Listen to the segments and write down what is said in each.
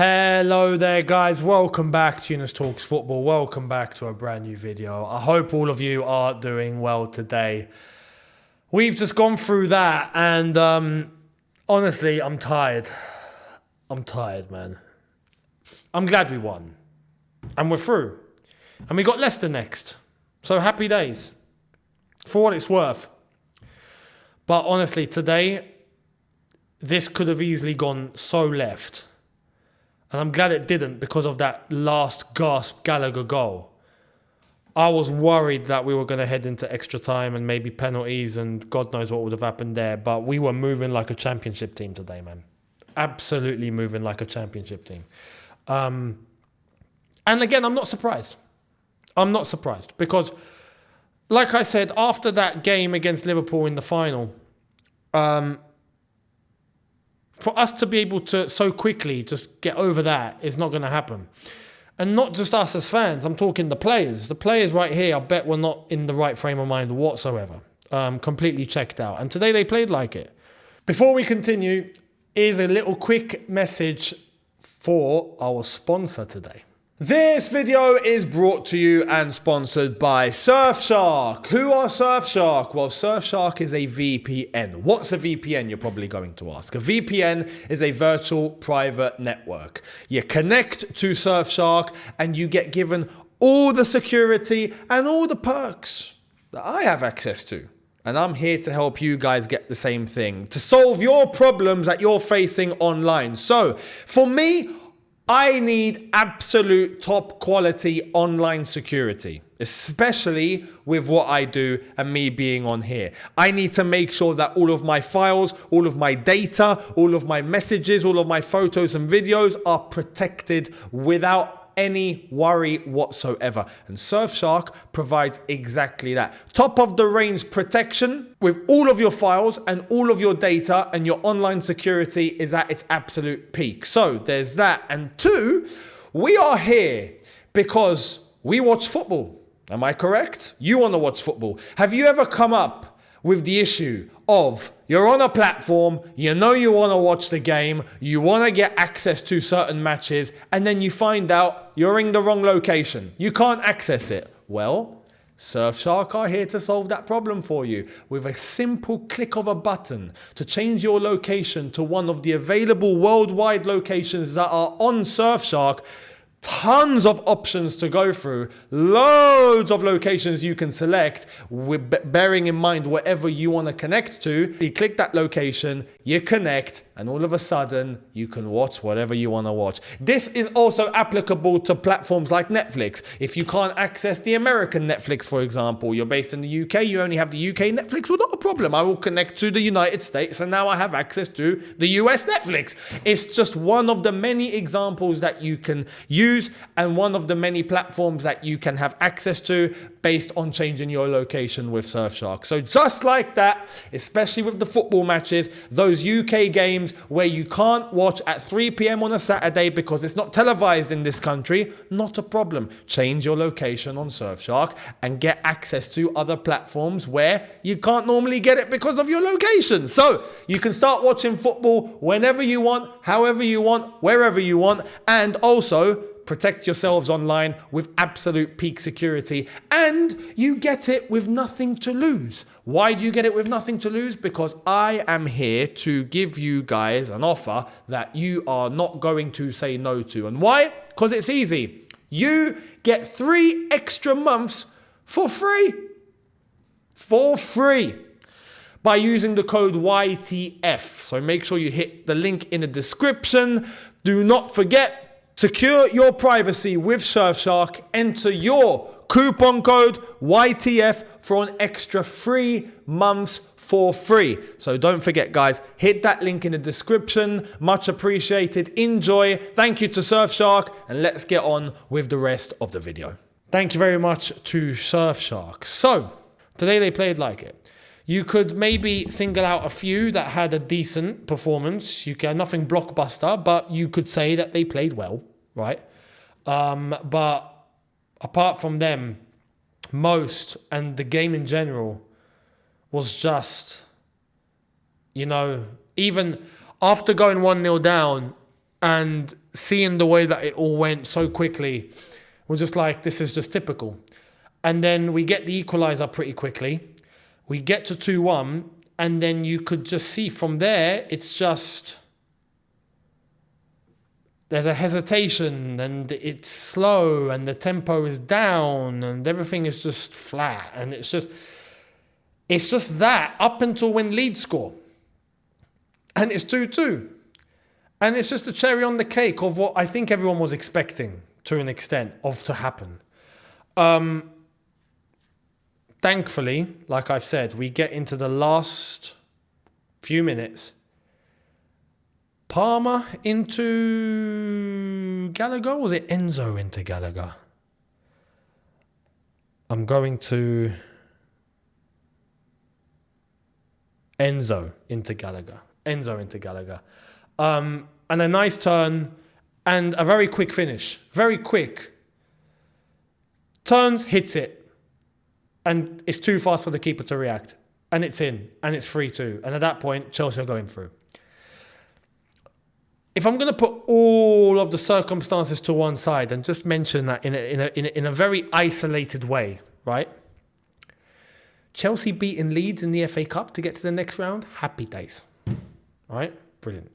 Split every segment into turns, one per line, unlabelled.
Hello there guys, welcome back to Younes Talks Football, welcome back to a brand new video. I hope all of you are doing well today. We've just gone through that and honestly, I'm tired. I'm tired, man. I'm glad we won and we're through and we got Leicester next. So happy days for what it's worth. But honestly, today, this could have easily gone so left. And I'm glad it didn't because of that last gasp Gallagher goal. I was worried that we were going to head into extra time and maybe penalties and God knows what would have happened there. But we were moving like a championship team today, man. Absolutely moving like a championship team. And again, I'm not surprised. I'm not surprised because, like I said, after that game against Liverpool in the final, for us to be able to so quickly just get over that is not going to happen. And not just us as fans, I'm talking the players. The players right here, I bet were not in the right frame of mind whatsoever. Completely checked out. And today they played like it. Before we continue, here's a little quick message for our sponsor today. This video is brought to you and sponsored by Surfshark. Who are Surfshark? Well, Surfshark is a VPN. What's a VPN, you're probably going to ask. A VPN is a virtual private network. You connect to Surfshark and you get given all the security and all the perks that I have access to. And I'm here to help you guys get the same thing, to solve your problems that you're facing online. So, for me, I need absolute top quality online security, especially with what I do and me being on here. I need to make sure that all of my files, all of my data, all of my messages, all of my photos and videos are protected without any worry whatsoever. And Surfshark provides exactly that. Top of the range protection with all of your files and all of your data, and your online security is at its absolute peak. So there's that. And two, we are here because we watch football. Am I correct? You want to watch football. Have you ever come up with the issue of you're on a platform, you know you want to watch the game, you want to get access to certain matches, and then you find out you're in the wrong location. You can't access it. Well, Surfshark are here to solve that problem for you with a simple click of a button to change your location to one of the available worldwide locations that are on Surfshark. Tons of options to go through, loads of locations you can select, with bearing in mind whatever you want to connect to. You click that location, you connect, and all of a sudden you can watch whatever you want to watch. This is also applicable to platforms like Netflix. If you can't access the American Netflix, for example, you're based in the UK, you only have the UK Netflix, well, not a problem. I will connect to the United States and now I have access to the US Netflix. It's just one of the many examples that you can use and one of the many platforms that you can have access to based on changing your location with Surfshark. So just like that, especially with the football matches, those UK games where you can't watch at 3 p.m. on a Saturday because it's not televised in this country, not a problem. Change your location on Surfshark and get access to other platforms where you can't normally get it because of your location. So you can start watching football whenever you want, however you want, wherever you want, and also protect yourselves online with absolute peak security, and you get it with nothing to lose. Why do you get it with nothing to lose? Because I am here to give you guys an offer that you are not going to say no to. And why? Because it's easy. You get 3 extra months for free. For free. By using the code YTF. So make sure you hit the link in the description. Do not forget, secure your privacy with Surfshark. Enter your coupon code YTF for an extra 3 months for free. So don't forget, guys, hit that link in the description. Much appreciated. Enjoy. Thank you to Surfshark, and let's get on with the rest of the video. Thank you very much to Surfshark. So today they played like it. You could maybe single out a few that had a decent performance. You can nothing blockbuster, but you could say that they played well, right? But apart from them, most and the game in general was just, you know, even after going 1-0 down and seeing the way that it all went so quickly, we're just like, this is just typical. And then we get the equaliser pretty quickly. We get to 2-1, and then you could just see from there, it's just, there's a hesitation, and it's slow, and the tempo is down, and everything is just flat. And it's just that up until when Leeds score. And it's 2-2. And it's just a cherry on the cake of what I think everyone was expecting to an extent of to happen. Thankfully, like I've said, we get into the last few minutes. Palmer into Gallagher? Or was it Enzo into Gallagher? I'm going to Enzo into Gallagher. And a nice turn and a very quick finish. Very quick. Turns, hits it. And it's too fast for the keeper to react. And it's in. And it's 3-2. And at that point, Chelsea are going through. If I'm going to put all of the circumstances to one side and just mention that in a very isolated way, right? Chelsea beating Leeds in the FA Cup to get to the next round. Happy days. Right? Brilliant.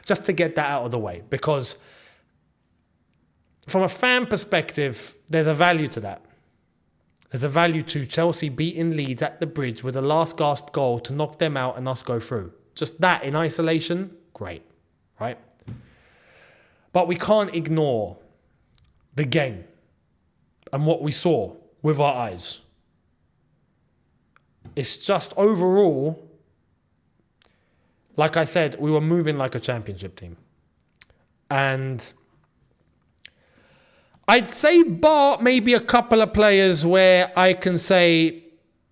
just to get that out of the way. Because from a fan perspective, there's a value to that. There's a value to Chelsea beating Leeds at the Bridge with a last gasp goal to knock them out and us go through. Just that in isolation, great, right? But we can't ignore the game and what we saw with our eyes. It's just overall, like I said, we were moving like a championship team. And I'd say bar maybe a couple of players where I can say,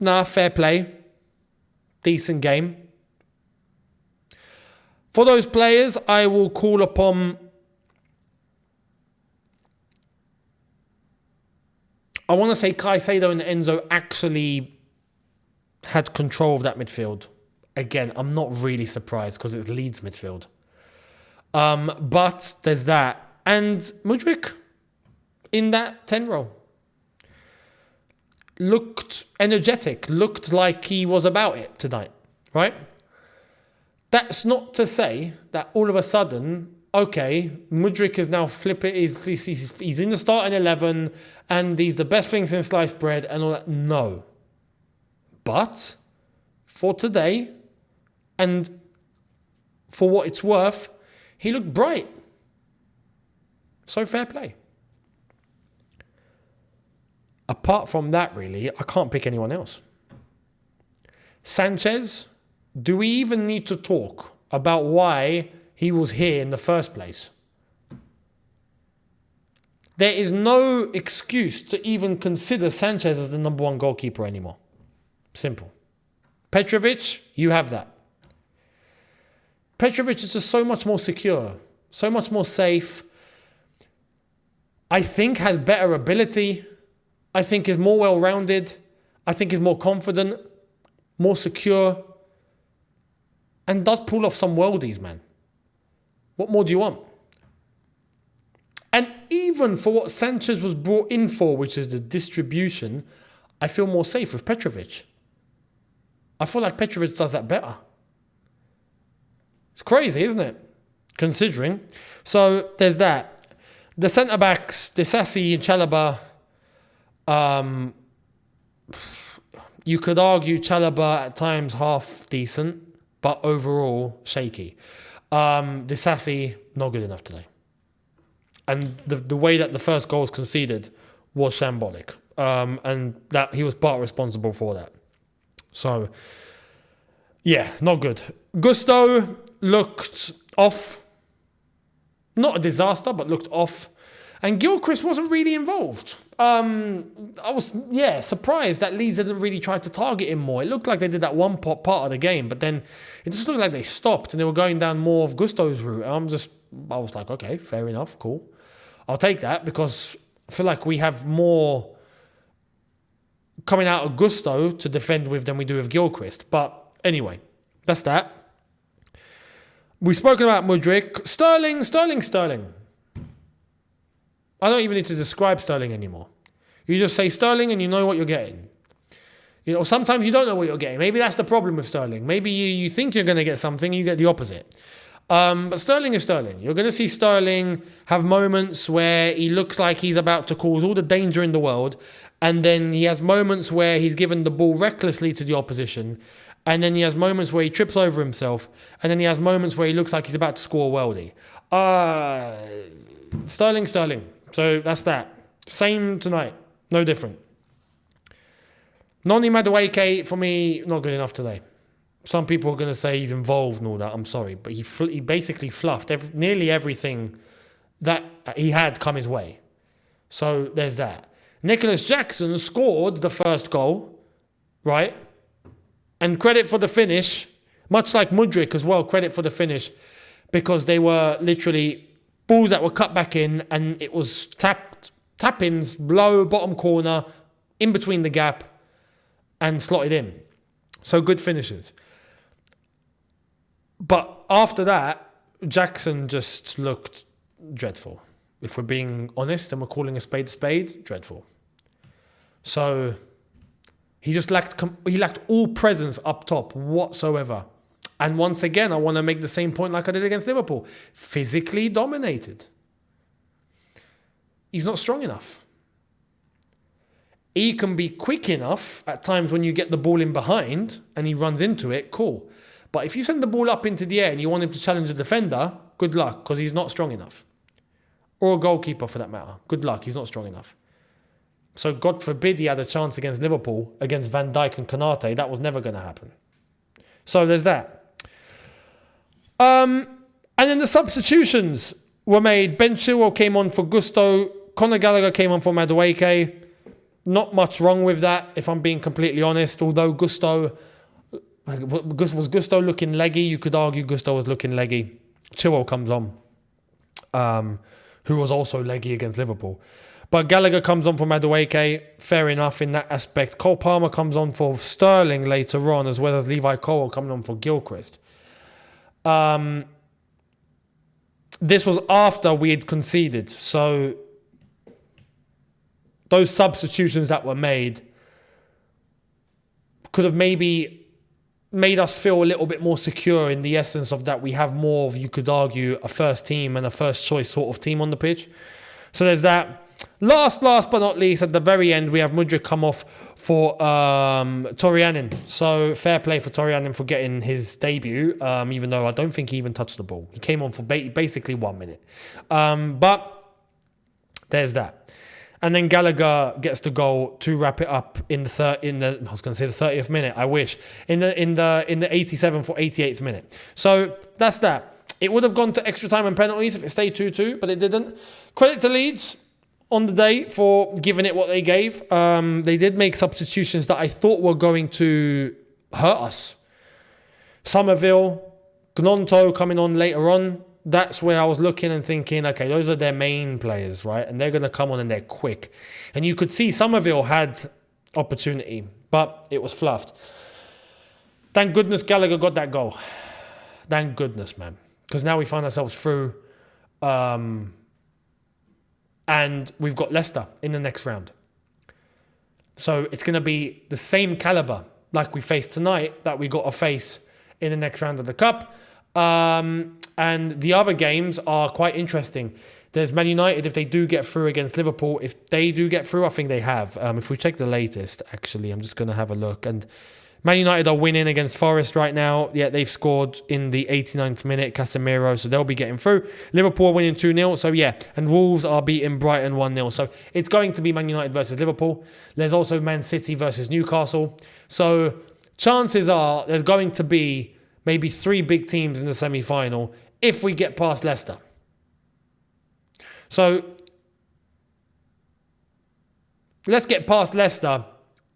nah, fair play, decent game. For those players, I will call upon, I want to say Caicedo and Enzo actually had control of that midfield. Again, I'm not really surprised because it's Leeds midfield. But there's that. And Mudryk in that 10 role looked energetic, looked like he was about it tonight, right? That's not to say that all of a sudden, okay, Mudryk is now flipping, he's in the starting 11 and he's the best thing since sliced bread and all that. No. But for today, and for what it's worth, he looked bright. So fair play. Apart from that, really, I can't pick anyone else. Sanchez, do we even need to talk about why he was here in the first place? There is no excuse to even consider Sanchez as the number one goalkeeper anymore. Simple. Petrovic, you have that. Petrovic is just so much more secure, so much more safe. I think has better ability. I think is more well-rounded. I think is more confident, more secure, and does pull off some worldies, man. What more do you want? And even for what Sanchez was brought in for, which is the distribution, I feel more safe with Petrovic. I feel like Petrovic does that better. It's crazy, isn't it? Considering. So there's that. The centre-backs, Disasi and Chalobah, you could argue Chalobah at times half decent, but overall shaky. Disasi, not good enough today. And the way that the first goal was conceded was shambolic. And that he was part responsible for that. So, yeah, not good. Gusto looked off. Not a disaster, but looked off. And Gilchrist wasn't really involved. I was, surprised that Leeds didn't really try to target him more. It looked like they did that one part of the game, but then it just looked like they stopped and they were going down more of Gusto's route. And I was like, okay, fair enough, cool. I'll take that because I feel like we have more coming out of Gusto to defend with than we do with Gilchrist. But anyway, that's that. We've spoken about Mudryk. Sterling. I don't even need to describe Sterling anymore. You just say Sterling and you know what you're getting. You know, sometimes you don't know what you're getting. Maybe that's the problem with Sterling. Maybe you think you're going to get something, you get the opposite. But Sterling is Sterling. You're going to see Sterling have moments where he looks like he's about to cause all the danger in the world. And then he has moments where he's given the ball recklessly to the opposition. And then he has moments where he trips over himself. And then he has moments where he looks like he's about to score a worldie. Sterling. So that's that. Same tonight. No different. Noni Madueke, for me, not good enough today. Some people are going to say he's involved and all that. I'm sorry. But he basically fluffed nearly everything that he had come his way. So there's that. Nicholas Jackson scored the first goal, right? And credit for the finish, much like Mudryk as well, credit for the finish, because they were literally balls that were cut back in, and it was tap-ins, low, bottom corner, in between the gap, and slotted in. So good finishes. But after that, Jackson just looked dreadful. If we're being honest and we're calling a spade, dreadful. So he just lacked all presence up top whatsoever. And once again, I want to make the same point like I did against Liverpool. Physically dominated. He's not strong enough. He can be quick enough at times when you get the ball in behind and he runs into it, cool. But if you send the ball up into the air and you want him to challenge the defender, good luck, because he's not strong enough. Or a goalkeeper for that matter. Good luck, he's not strong enough. So God forbid he had a chance against Liverpool, against Van Dijk and Konate. That was never going to happen. So there's that. And then the substitutions were made. Ben Chilwell came on for Gusto. Conor Gallagher came on for Madueke. Not much wrong with that, if I'm being completely honest. Although Gusto looking leggy, you could argue Gusto was looking leggy. Chilwell comes on, who was also leggy against Liverpool. But Gallagher comes on for Madueke, fair enough in that aspect. Cole Palmer comes on for Sterling later on, as well as Levi Colwill coming on for Gilchrist. This was after we had conceded, so those substitutions that were made could have maybe made us feel a little bit more secure in the essence of that we have more of, you could argue, a first team and a first choice sort of team on the pitch. So there's that. Last but not least, at the very end, we have Mudryk come off for Torianin. So fair play for Torianin for getting his debut, even though I don't think he even touched the ball. He came on for basically 1 minute. But there's that. And then Gallagher gets the goal to wrap it up in the 30th minute. I wish in the 87th or 88th minute. So that's that. It would have gone to extra time and penalties if it stayed 2-2, but it didn't. Credit to Leeds on the day for giving it what they gave. They did make substitutions that I thought were going to hurt us. Somerville, Gnonto coming on later on. That's where I was looking and thinking, okay, those are their main players, right? And they're going to come on and they're quick. And you could see Somerville had opportunity, but it was fluffed. Thank goodness Gallagher got that goal. Thank goodness, man. Because now we find ourselves through. And we've got Leicester in the next round. So it's going to be the same calibre like we faced tonight that we got to face in the next round of the Cup. And the other games are quite interesting. There's Man United, if they do get through against Liverpool. If they do get through, I think they have. If we check the latest, actually, I'm just going to have a look. And Man United are winning against Forest right now. Yeah, they've scored in the 89th minute, Casemiro, so they'll be getting through. Liverpool are winning 2-0, so yeah. And Wolves are beating Brighton 1-0. So it's going to be Man United versus Liverpool. There's also Man City versus Newcastle. So chances are there's going to be maybe 3 big teams in the semi-final if we get past Leicester. So let's get past Leicester,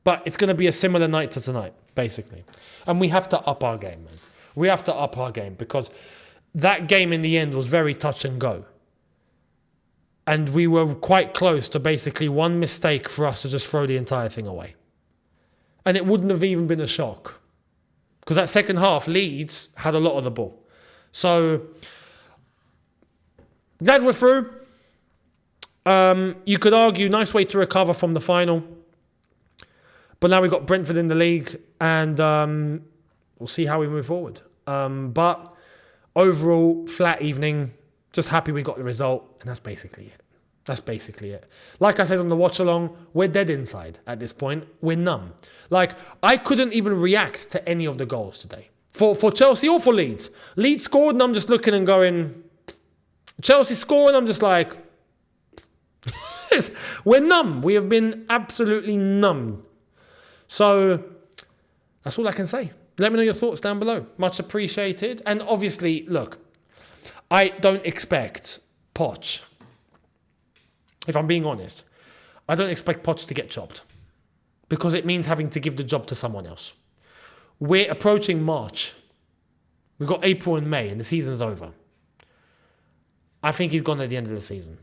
but it's going to be a similar night to tonight, basically. And we have to up our game, man. We have to up our game because that game in the end was very touch and go. And we were quite close to basically one mistake for us to just throw the entire thing away. And it wouldn't have even been a shock. Because that second half, Leeds had a lot of the ball. So, glad we're through. You could argue, nice way to recover from the final. But now we've got Brentford in the league, and we'll see how we move forward. But overall, flat evening. Just happy we got the result, and that's basically it. Like I said on the watch along, we're dead inside at this point. We're numb. Like, I couldn't even react to any of the goals today. For Chelsea or for Leeds. Leeds scored, and I'm just looking and going, Chelsea scored, and I'm just like, we're numb. We have been absolutely numb. So, that's all I can say. Let me know your thoughts down below. Much appreciated. And obviously, look, I don't expect Poch, if I'm being honest, I don't expect Poch to get chopped. Because it means having to give the job to someone else. We're approaching March. We've got April and May, and the season's over. I think he's gone at the end of the season.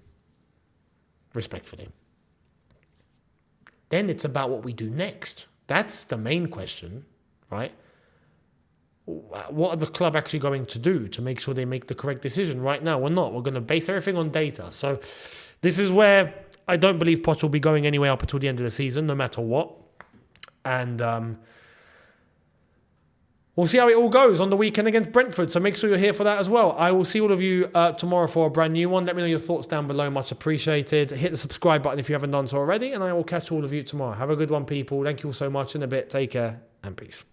Respectfully. Then it's about what we do next. That's the main question, right? What are the club actually going to do to make sure they make the correct decision? Right now, we're not. We're going to base everything on data. So this is where I don't believe Poch will be going anywhere up until the end of the season, no matter what. And we'll see how it all goes on the weekend against Brentford. So make sure you're here for that as well. I will see all of you tomorrow for a brand new one. Let me know your thoughts down below. Much appreciated. Hit the subscribe button if you haven't done so already. And I will catch all of you tomorrow. Have a good one, people. Thank you all so much. In a bit. Take care and peace.